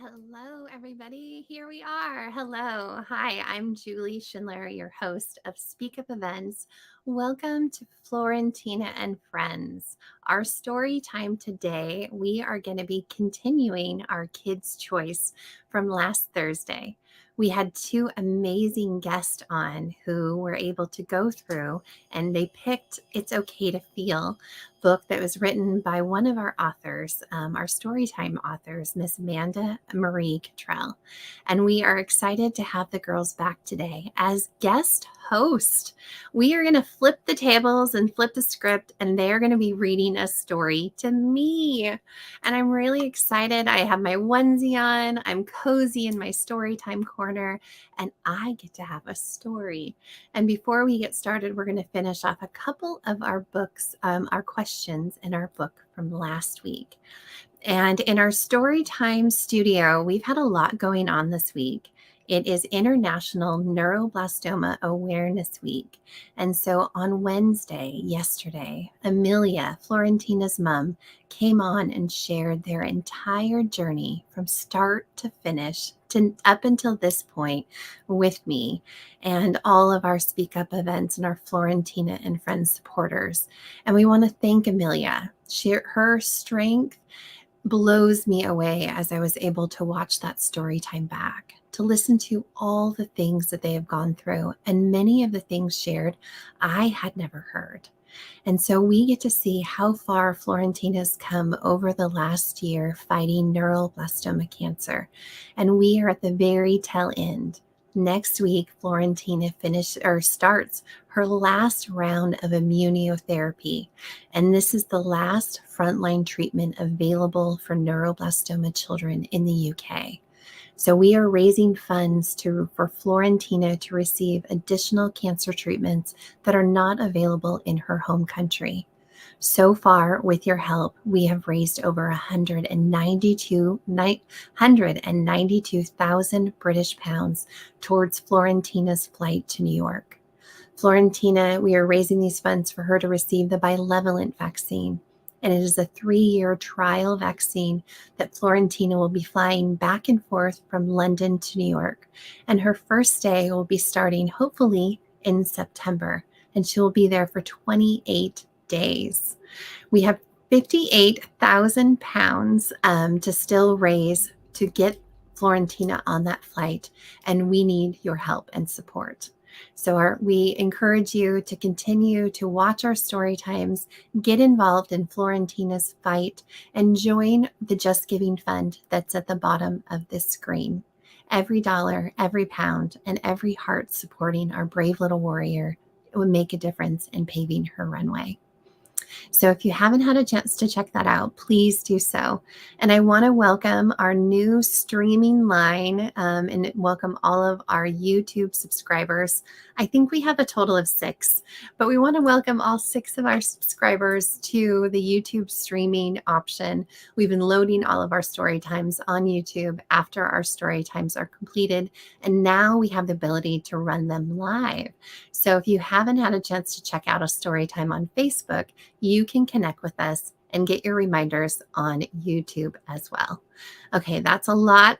Hello, everybody. Here we are. Hello. Hi, I'm Julie Schindler, your host of SpeakUp Events. Welcome to Florentina and Friends. Our story time today, we are going to be continuing our Kids' Choice from last Thursday. We had two amazing guests on who were able to go through and they picked It's Okay to Feel book that was written by one of our authors, our Storytime authors, Miss Amanda Marie Cottrell. And we are excited to have the girls back today as guest host. We are going to flip the tables and flip the script, and they are going to be reading a story to me. And I'm really excited. I have my onesie on. I'm cozy in my Storytime corner, and I get to have a story. And before we get started, we're going to finish off a couple of our books, our questions in our book from last week. And in our Storytime studio, we've had a lot going on this week. It is International Neuroblastoma Awareness Week. And so on Wednesday, yesterday, Amelia, Florentina's mom, came on and shared their entire journey from start to finish to up until this point with me and all of our SpeakUp events and our Florentina and Friends supporters. And we want to thank Amelia. Her strength blows me away as I was able to watch that story time back, to listen to all the things that they have gone through. And many of the things shared, I had never heard. And so we get to see how far Florentina's come over the last year fighting neuroblastoma cancer. And we are at the very tail end. Next week, Florentina starts her last round of immunotherapy. And this is the last frontline treatment available for neuroblastoma children in the UK. So we are raising funds for Florentina to receive additional cancer treatments that are not available in her home country. So far, with your help, we have raised over 192,000 British pounds towards Florentina's flight to New York. Florentina, we are raising these funds for her to receive the bivalent vaccine. And it is a 3-year trial vaccine that Florentina will be flying back and forth from London to New York. And her first day will be starting hopefully in September. And she will be there for 28 days. We have 58,000 pounds to still raise to get Florentina on that flight. And we need your help and support. So we encourage you to continue to watch our story times, get involved in Florentina's fight, and join the Just Giving Fund that's at the bottom of this screen. Every dollar, every pound, and every heart supporting our brave little warrior will make a difference in paving her runway. So if you haven't had a chance to check that out, please do so. And I want to welcome our new streaming line and welcome all of our YouTube subscribers. I think we have a total of 6, but we want to welcome all 6 of our subscribers to the YouTube streaming option. We've been loading all of our story times on YouTube after our story times are completed, and now we have the ability to run them live. So if you haven't had a chance to check out a story time on Facebook, you can connect with us and get your reminders on YouTube as well. Okay, that's a lot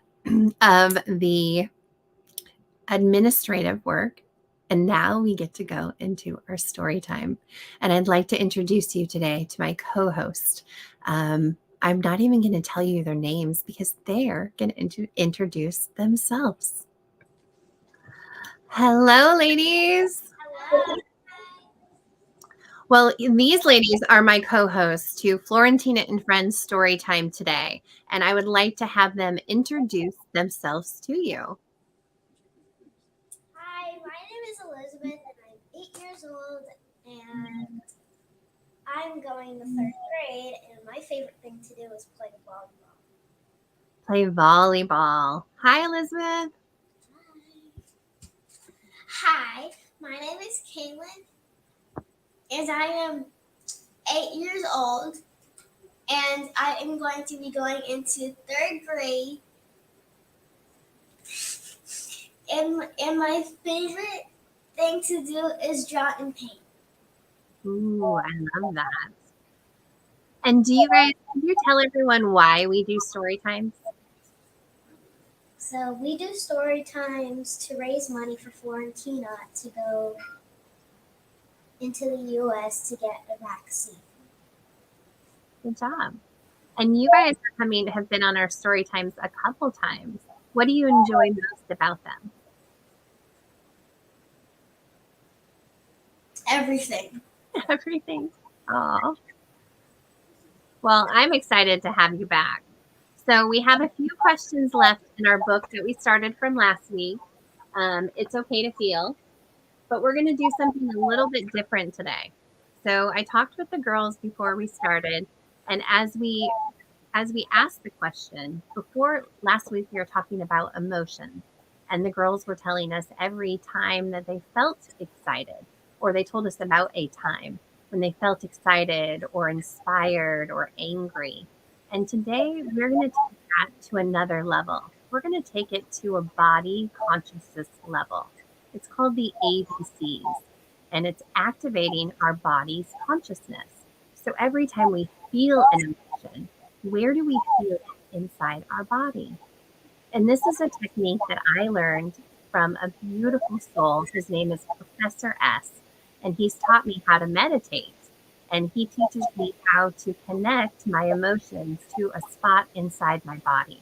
of the administrative work. And now we get to go into our story time. And I'd like to introduce you today to my co-host. I'm not even going to tell you their names because they're going to introduce themselves. Hello, ladies. Hello. Well, these ladies are my co-hosts to Florentina and Friends Story Time today, and I would like to have them introduce themselves to you. Hi, my name is Elizabeth, and I'm 8 years old, and I'm going to 3rd grade, and my favorite thing to do is play volleyball. Play volleyball. Hi, Elizabeth. Hi, my name is Kaylynne, and I am 8 years old, and I am going to be going into 3rd grade. And my favorite thing to do is draw and paint. Ooh, I love that. And do you guys, can you tell everyone why we do story times? So we do story times to raise money for Florentina to go into the U.S. to get a vaccine. Good job. And you guys have been on our story times a couple times. What do you enjoy most about them? Everything. Everything. Oh, well, I'm excited to have you back. So we have a few questions left in our book that we started from last week. It's okay to feel, but we're going to do something a little bit different today. So I talked with the girls before we started, and as we asked the question, before last week we were talking about emotions, and the girls were telling us every time that they felt excited, or they told us about a time when they felt excited or inspired or angry. And today we're going to take that to another level. We're going to take it to a body consciousness level. It's called the ABCs, and it's activating our body's consciousness. So every time we feel an emotion, where do we feel it inside our body? And this is a technique that I learned from a beautiful soul. His name is Professor S, and he's taught me how to meditate. And he teaches me how to connect my emotions to a spot inside my body.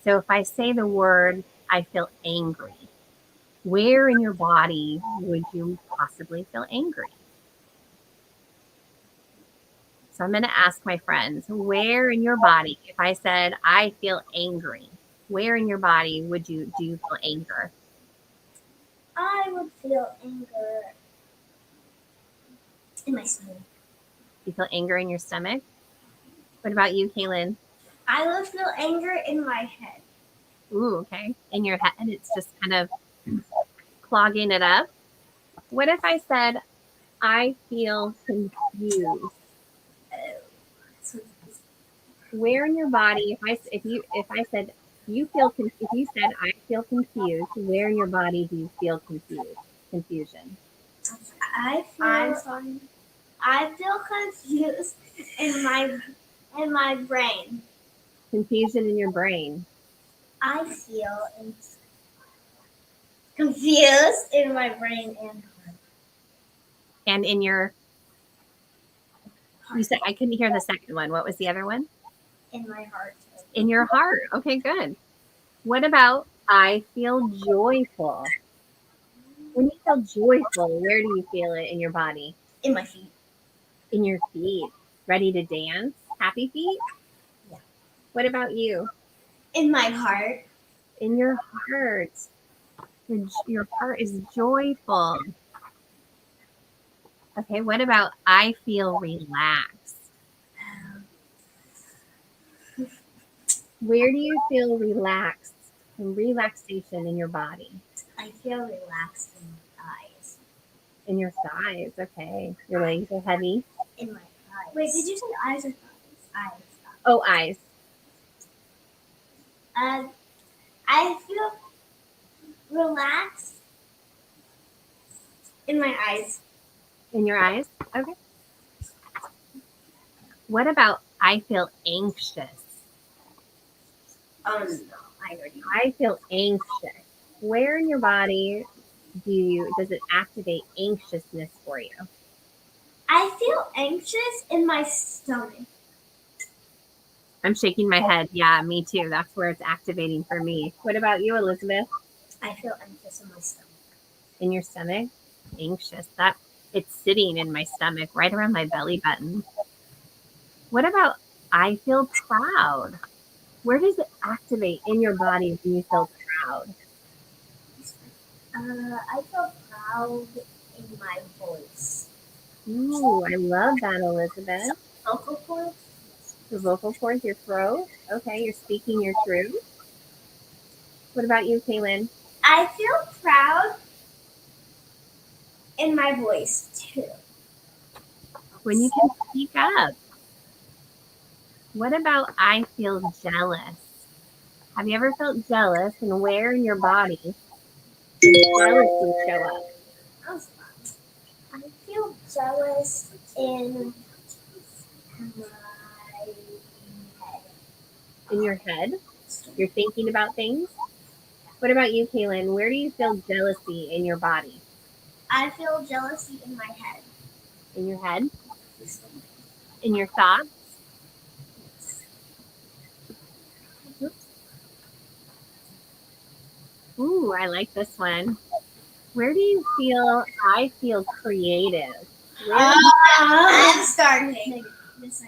So if I say the word, I feel angry, where in your body would you possibly feel angry? So I'm going to ask my friends, where in your body, if I said, I feel angry, where in your body do you feel anger? I would feel anger in my stomach. You feel anger in your stomach? What about you, Kaylynne? I would feel anger in my head. Ooh, okay. In your head, it's just kind of clogging it up. What if I said, I feel confused? Where in your body, if I said if you said I feel confused, where in your body do you feel confusion? I feel confused in my brain. Confusion in your brain. I feel confused in my brain And in your, you said I couldn't hear the second one. What was the other one? in my heart. In your heart. Okay, good. What about I feel joyful? When you feel joyful, where do you feel it in your body? In my feet. In your feet. Ready to dance? Happy feet? Yeah. What about you? In my heart. In your heart. Your heart is joyful. Okay, what about I feel relaxed? Where do you feel relaxed and relaxation in your body? I feel relaxed in my eyes. In your thighs, okay. Your legs are heavy. In my eyes. Wait, did you say eyes or thighs? Eyes. Oh, eyes. I feel relaxed in my eyes. In your eyes? Okay. What about I feel anxious? Oh no, I already. I feel anxious. Where in your body does it activate anxiousness for you? I feel anxious in my stomach. I'm shaking my head. Yeah, me too. That's where it's activating for me. What about you, Elizabeth? I feel anxious in my stomach. In your stomach? Anxious. That it's sitting in my stomach, right around my belly button. What about I feel proud? Where does it activate in your body when you feel proud? I feel proud in my voice. Ooh, I love that, Elizabeth. Vocal cords. The vocal cords, your throat. Okay, you're speaking your truth. What about you, Kaylynne? I feel proud in my voice too. When you can speak up. What about I feel jealous? Have you ever felt jealous, and where in your body does jealousy show up? I feel jealous in my head. In your head? You're thinking about things? What about you, Kaylynne? Where do you feel jealousy in your body? I feel jealousy in my head. In your head? In your thoughts? Ooh, I like this one. Where do you feel I feel creative? I'm starting.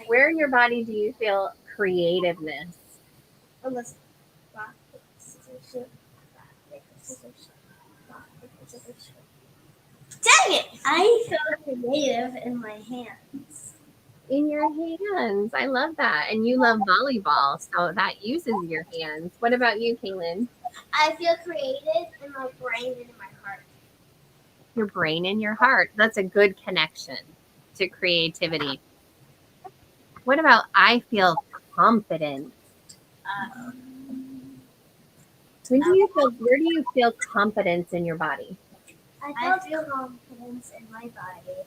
Where in your body do you feel creativeness? Dang it! I feel creative in my hands. In your hands. I love that. And you love volleyball, so that uses your hands. What about you, Kaylynne? I feel creative in my brain and in my heart. Your brain and your heart. That's a good connection to creativity. What about I feel confident? Where do you feel confidence in your body? I feel confidence in my body,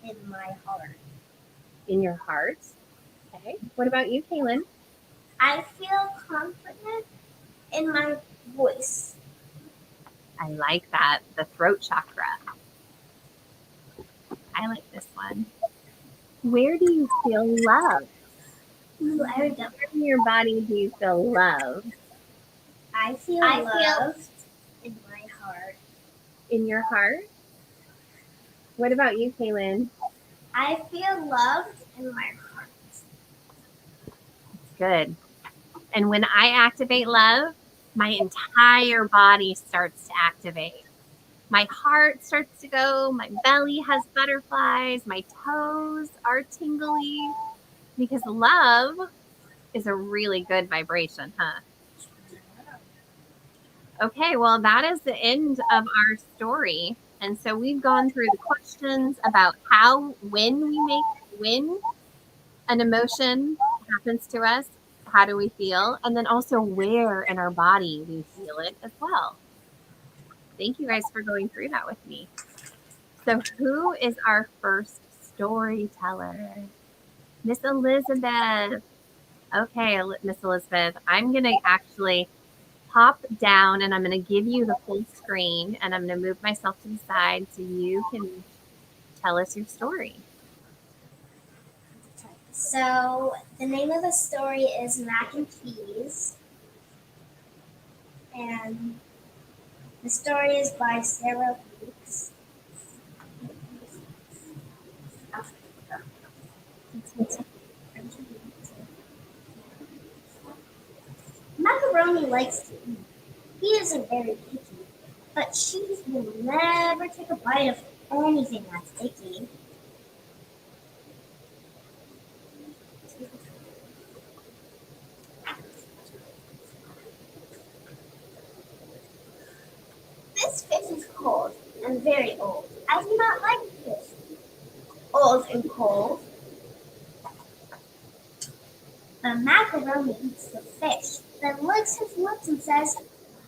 in my heart. In your heart? Okay. What about you, Kaylynne? I feel confident in my voice. I like that. The throat chakra. I like this one. Where do you feel love? Ooh, I already got Where in your body do you feel love? I feel loved in my heart. In your heart? What about you, Kaylynne? I feel loved in my heart. Good. And when I activate love, my entire body starts to activate. My heart starts to go, my belly has butterflies, my toes are tingly because love is a really good vibration, huh? Okay, well, that is the end of our story. And so we've gone through the questions about when an emotion happens to us, how do we feel? And then also where in our body we feel it as well. Thank you guys for going through that with me. So, who is our first storyteller? Miss Elizabeth. Okay, Miss Elizabeth, I'm going to actually pop down and I'm going to give you the full screen and I'm going to move myself to the side so you can tell us your story. So the name of the story is Mac and Cheese, and the story is by Sarah Weeks. Macaroni likes to eat. He isn't very picky, but Cheese will never take a bite of anything that's icky. This fish is cold and very old. I do not like fish. Old and cold. The macaroni eats the fish, then licks his lips and says,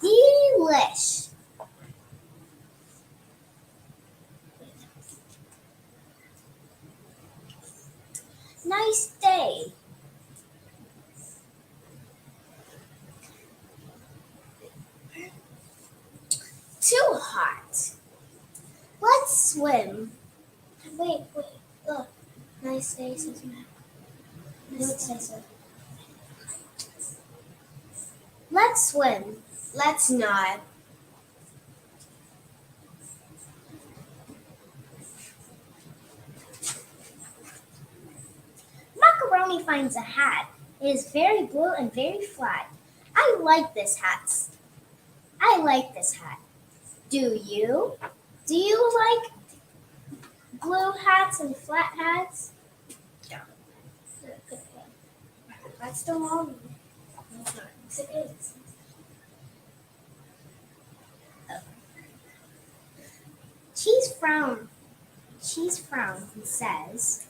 "Delish." Nice day. Too hot. Let's swim. Wait. Look. Nice day, says Mac. Let's say so. Let's swim. Let's not. Macaroni finds a hat. It is very blue and very flat. I like this hat. Do you? Do you like blue hats and flat hats? Yeah. That's the wrong one. It is. Cheese frowns and says,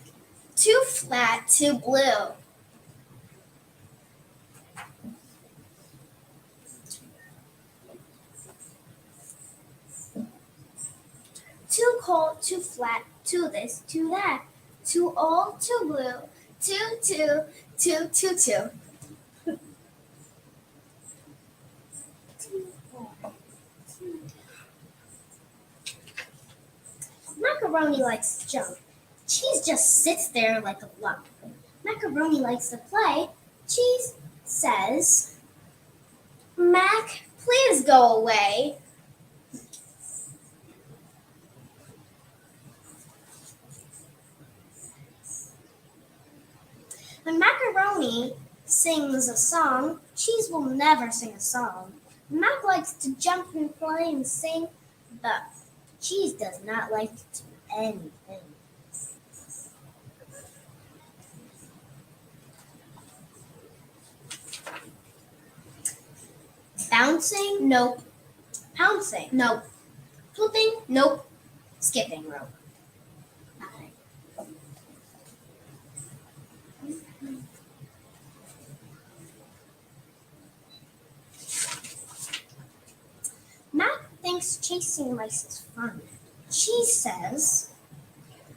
"Too flat, too blue." Too cold, too flat, too this, too that, too old, too blue, too. Macaroni likes to jump. Cheese just sits there like a lump. Macaroni likes to play. Cheese says, Mac, please go away. When Macaroni sings a song, Cheese will never sing a song. Mac likes to jump and play and sing, but Cheese does not like to do anything. Bouncing? Nope. Pouncing? Nope. Flipping? Nope. Skipping rope? Nothing. Mac thinks chasing mice is fun. Cheese says,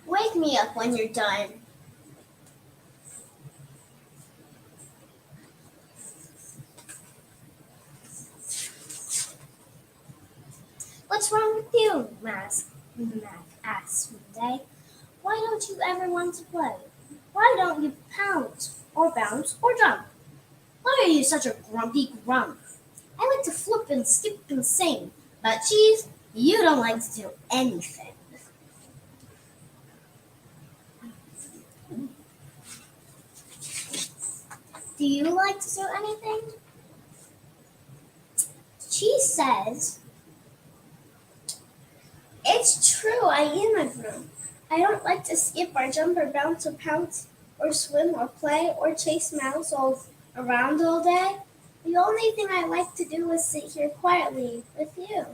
wake me up when you're done. What's wrong with you, Mac asks one day. Why don't you ever want to play? Why don't you pounce or bounce or jump? Why are you such a grumpy grump? I like to flip and skip and sing, but Cheese, you don't like to do anything. Do you like to do anything? Cheese says, it's true, I am a grump. I don't like to skip or jump or bounce or pounce or swim or play or chase mouse all around all day. The only thing I like to do is sit here quietly with you.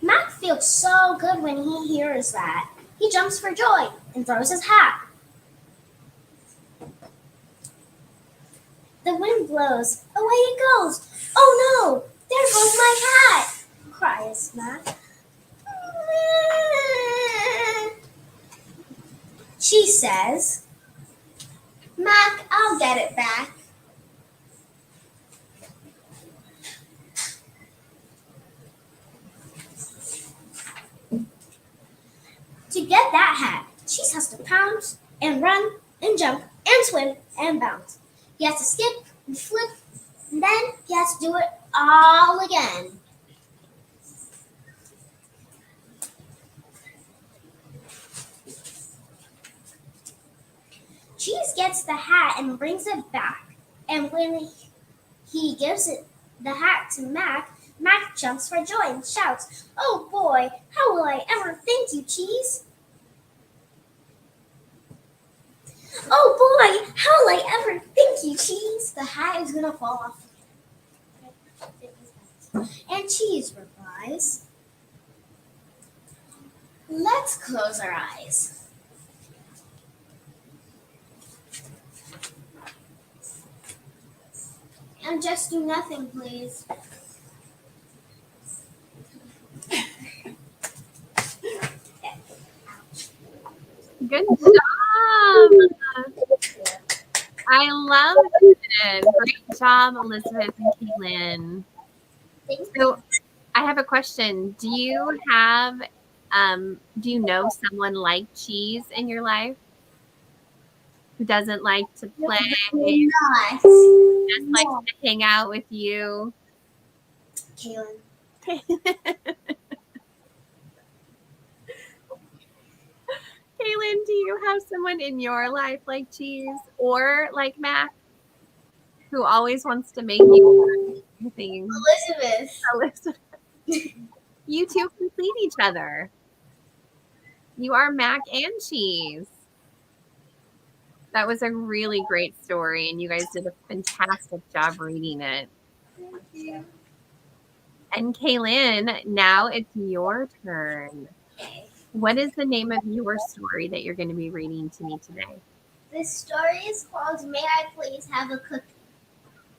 Mac feels so good when he hears that. He jumps for joy and throws his hat. The wind blows. Away it goes. Oh no! There goes my hat! Cries Mac. She says, Mac, I'll get it back. To get that hat, Cheese has to pounce and run and jump and swim and bounce. He has to skip and flip, and then he has to do it all again. Cheese gets the hat and brings it back, and when he gives the hat to Mac, Mac jumps for joy and shouts, oh boy, how will I ever thank you, Cheese? Oh boy, how will I ever thank you, Cheese? The hat is going to fall off. And Cheese replies, let's close our eyes. And just do nothing, please. Good job. I love it. Great job, Elizabeth and Kaylynne. So I have a question. Do you know someone like Cheese in your life who doesn't like to play, Not. just likes to hang out with you? Kaylynne. Kaylynne, do you have someone in your life like Cheese or like Mac who always wants to make you do things? Elizabeth. You two complete each other. You are Mac and Cheese. That was a really great story, and you guys did a fantastic job reading it. Thank you. And Kaylynne, now it's your turn. Okay. What is the name of your story that you're going to be reading to me today? This story is called May I Please Have a Cookie?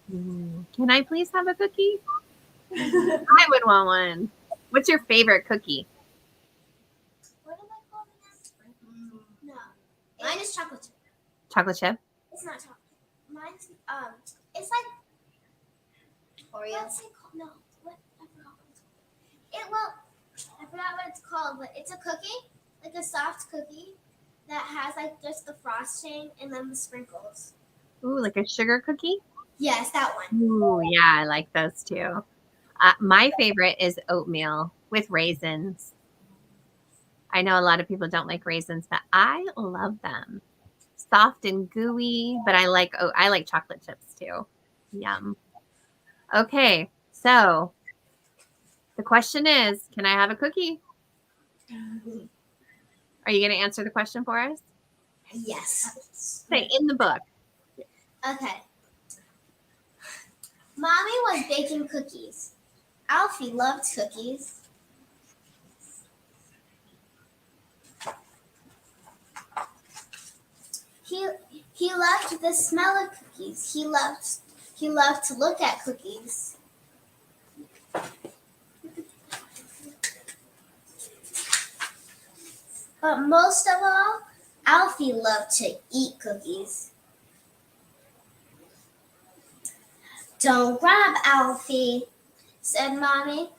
Can I please have a cookie? I would want one. What's your favorite cookie? What am I calling that? No. Mine is chocolate chip. Chocolate chip? It's not chocolate. Mine's It's like Oreo. What's it called? No, what? I forgot what it's called. I forgot what it's called, but it's a cookie, like a soft cookie that has like just the frosting and then the sprinkles. Ooh, like a sugar cookie? Yes, that one. Ooh, yeah, I like those too. My favorite is oatmeal with raisins. I know a lot of people don't like raisins, but I love them. Soft and gooey, but I like chocolate chips too. Yum. Okay, so the question is, can I have a cookie? Are you going to answer the question for us? Yes. Say in the book. Okay. Mommy was baking cookies. Alfie loved cookies. He loved the smell of cookies. He loved to look at cookies. But most of all, Alfie loved to eat cookies. Don't grab, Alfie, said Mommy.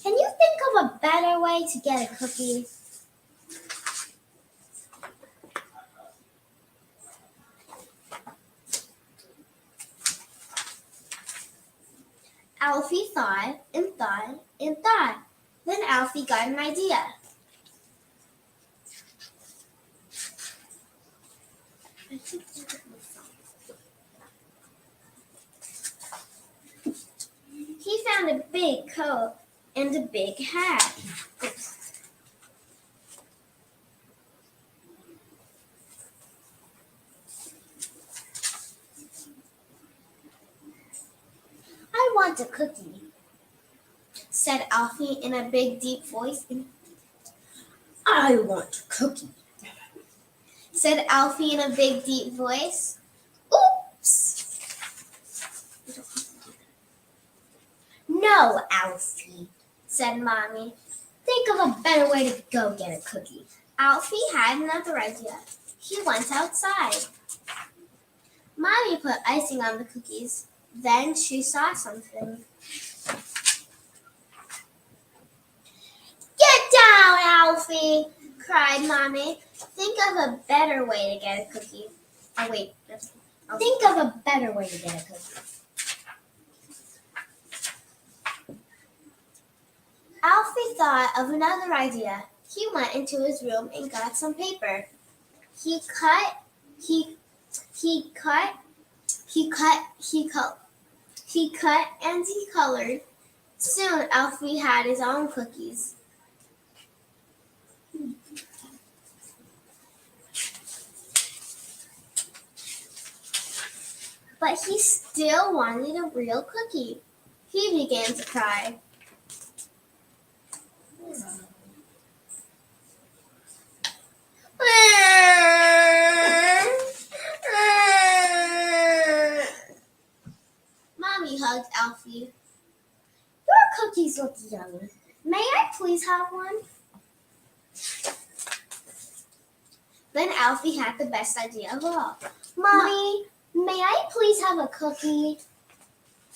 Can you think of a better way to get a cookie? Alfie thought and thought and thought. Then Alfie got an idea. He found a big coat and a big hat. I want a cookie, said Alfie in a big, deep voice. I want a cookie, said Alfie in a big, deep voice. Oops! No, Alfie, said Mommy. Think of a better way to go get a cookie. Alfie had another idea. He went outside. Mommy put icing on the cookies. Then she saw something. Get down, Alfie, cried Mommy. Think of a better way to get a cookie. Oh, wait. Think of a better way to get a cookie. Alfie thought of another idea. He went into his room and got some paper. He cut and he colored. Soon Alfie had his own cookies. But he still wanted a real cookie. He began to cry. Mommy hugged Alfie. Your cookies look yummy. May I please have one? Then Alfie had the best idea of all. Mommy, may I please have a cookie?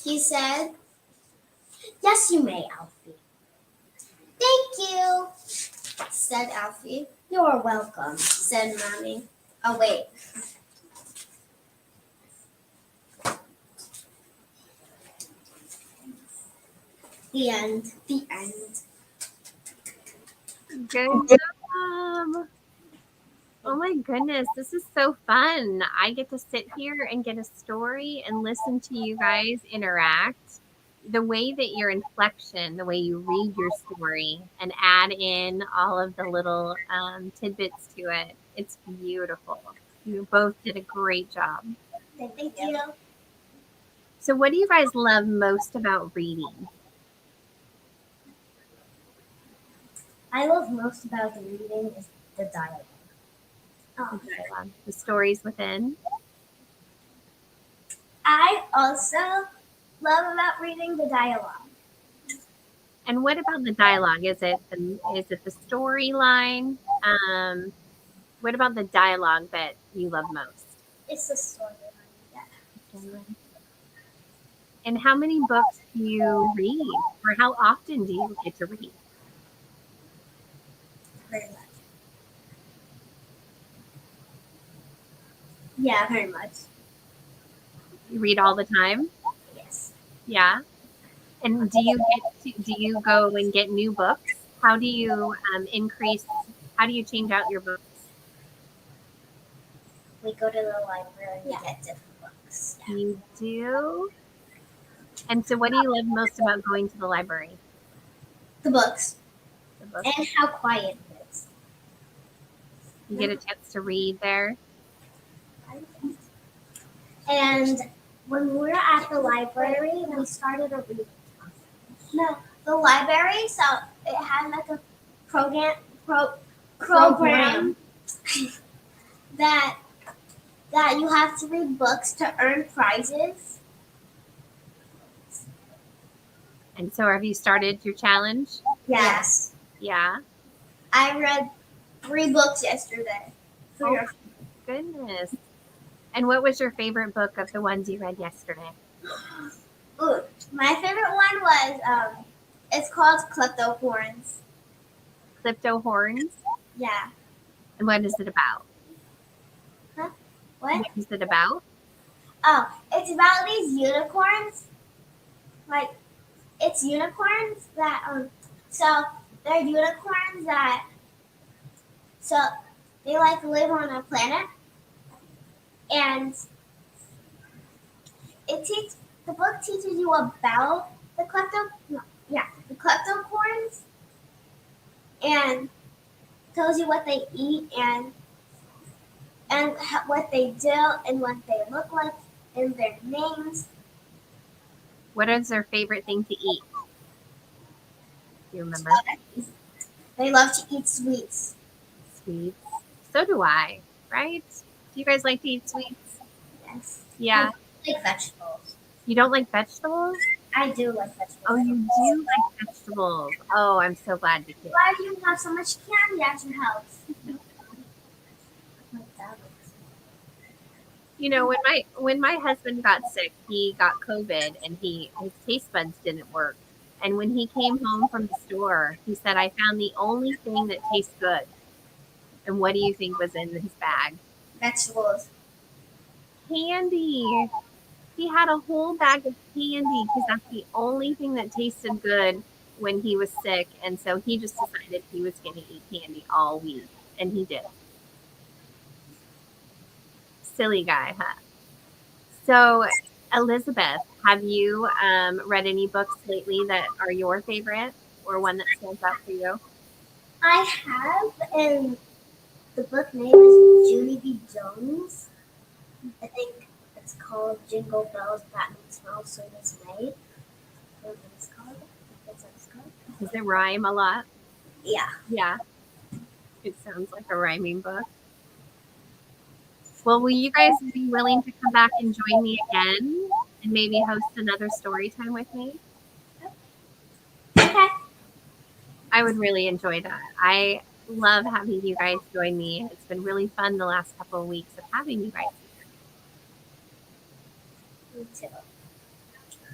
He said. Yes, you may, Alfie. Thank you, said Alfie. You're welcome, said Mommy. Oh, wait. The end. The end. Good job. Oh my goodness, this is so fun. I get to sit here and get a story and listen to you guys interact. The way that your inflection, the way you read your story and add in all of the little tidbits to it, it's beautiful. You both did a great job. Thank you. So, what do you guys love most about reading? I love most about the reading is the dialogue. The dialogue, the stories within. I also love about reading the dialogue. And what about the dialogue? Is it the storyline? What about the dialogue that you love most? It's a storyline. Yeah. And how many books do you read? Or how often do you get to read? Very much. Yeah, very much. You read all the time? Yes. Yeah. And do you go and get new books? How do you how do you change out your books? We go to the library and get different books. Yeah. You do? And so what do you love most about going to the library? The books. The books. And how quiet it is. You get a chance to read there? And when we were at the library, we started a reading. No, the library, so it had like a program that you have to read books to earn prizes. And so have you started your challenge? Yes. Yeah. I read 3 books yesterday. Oh, goodness. And what was your favorite book of the ones you read yesterday? Ooh, my favorite one was it's called Klepto Horns. Klepto Horns? Yeah. And what is it about? Huh? What is it about? Oh, it's about these unicorns. Like, it's unicorns that so they're unicorns that so they like live on a planet, and the book teaches you about the kleptocorns, and tells you what they eat and what they do and what they look like and their names. What is their favorite thing to eat? Do you remember? They love to eat sweets. Sweets. So do I, right? Do you guys like to eat sweets? Yes. Yeah. I like vegetables. You don't like vegetables? I do like vegetables. Oh, you do like vegetables. Oh, I'm so glad you did. Why do you have so much candy at your house? You know, when my husband got sick, he got COVID and his taste buds didn't work. And when he came home from the store, he said, "I found the only thing that tastes good." And what do you think was in his bag? Vegetables. Candy. He had a whole bag of candy because that's the only thing that tasted good when he was sick. And so he just decided he was going to eat candy all week. And he did. Silly guy, huh? So, Elizabeth, have you read any books lately that are your favorite or one that stands out for you? I have, and the book name is Julie B. Jones. I think it's called Jingle Bells, Batman Smells, So It's Made. What it's called? That's what it's called. Does it rhyme a lot? Yeah. Yeah. It sounds like a rhyming book. Well, will you guys be willing to come back and join me again and maybe host another story time with me? Okay. I would really enjoy that. I love having you guys join me. It's been really fun the last couple of weeks of having you guys here. Me too.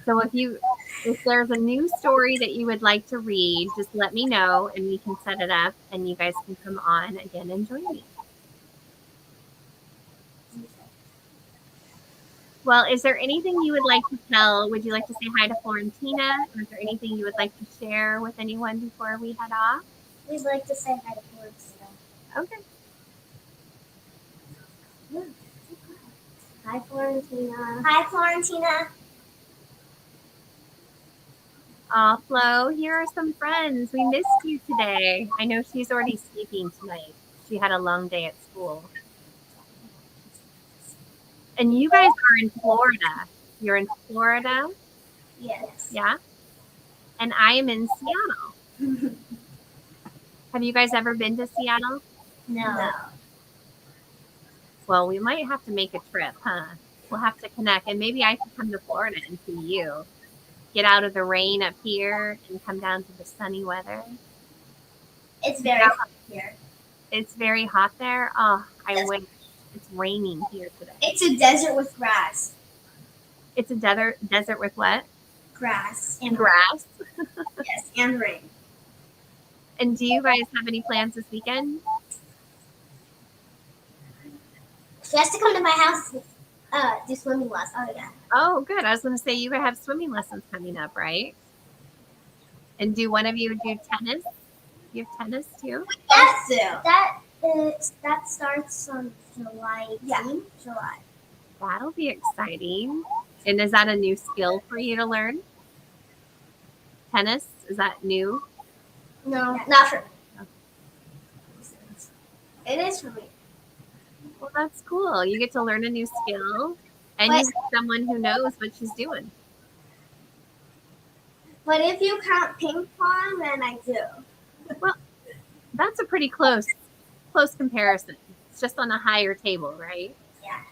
So if there's a new story that you would like to read, just let me know and we can set it up and you guys can come on again and join me. Well, is there anything you would like to tell? Would you like to say hi to Florentina? Or is there anything you would like to share with anyone before we head off? We'd like to say hi to Florentina. Okay. Hi, Florentina. Hi, Florentina. Flo, here are some friends. We missed you today. I know she's already sleeping tonight. She had a long day at school. And you guys are in Florida. You're in Florida? Yes. Yeah. And I am in Seattle. Have you guys ever been to Seattle? No. Well, we might have to make a trip, huh? We'll have to connect. And maybe I could come to Florida and see you. Get out of the rain up here and come down to the sunny weather. It's very hot here. It's very hot there. Oh, I wish. It's raining here today. It's a desert with grass. It's a desert with what? Grass and Grass. rain. Yes, and rain. And do you guys have any plans this weekend? She has to come to my house. Do swimming lessons. Oh yeah. Oh, good. I was going to say you have swimming lessons coming up, right? And do one of you do tennis? You have tennis too? That starts on July 18th. Yeah. July. That'll be exciting. And is that a new skill for you to learn? Tennis? Is that new? No, not for me. It is for me. Well, that's cool. You get to learn a new skill, and you have someone who knows what she's doing. But if you count ping pong, then I do. Well, that's a pretty close comparison. It's just on a higher table, right? Yeah.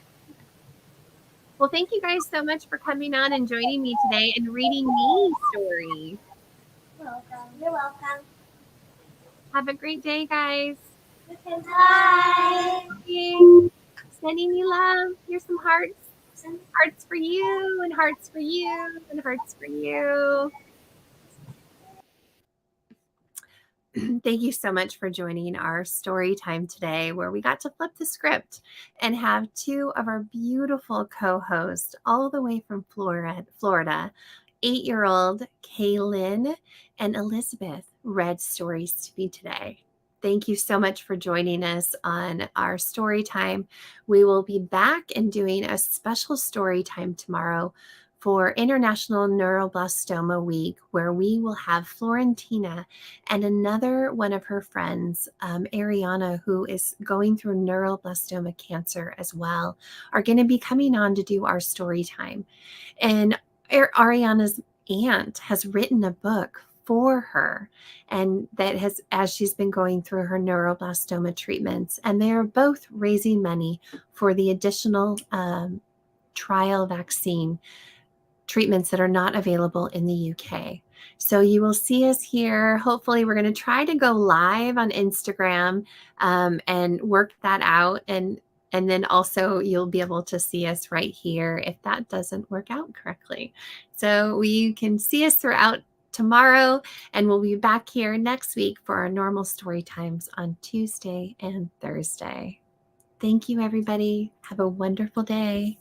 Well, thank you guys so much for coming on and joining me today and reading me story. You're welcome. Have a great day, guys. Bye. Sending you love. Here's some hearts. Hearts for you, and hearts for you, and hearts for you. Thank you so much for joining our story time today, where we got to flip the script and have two of our beautiful co-hosts all the way from Florida, 8-year-old Kaylynne and Elizabeth read stories to me today. Thank you so much for joining us on our story time. We will be back and doing a special story time tomorrow for International Neuroblastoma Week, where we will have Florentina and another one of her friends, Ariana, who is going through neuroblastoma cancer as well, are going to be coming on to do our story time. And Ariana's aunt has written a book for her, and that has, as she's been going through her neuroblastoma treatments, and they are both raising money for the additional trial vaccine treatments that are not available in the UK. So you will see us here. Hopefully, we're going to try to go live on Instagram and work that out. And then also you'll be able to see us right here if that doesn't work out correctly. So you can see us throughout tomorrow, and we'll be back here next week for our normal story times on Tuesday and Thursday. Thank you, everybody. Have a wonderful day.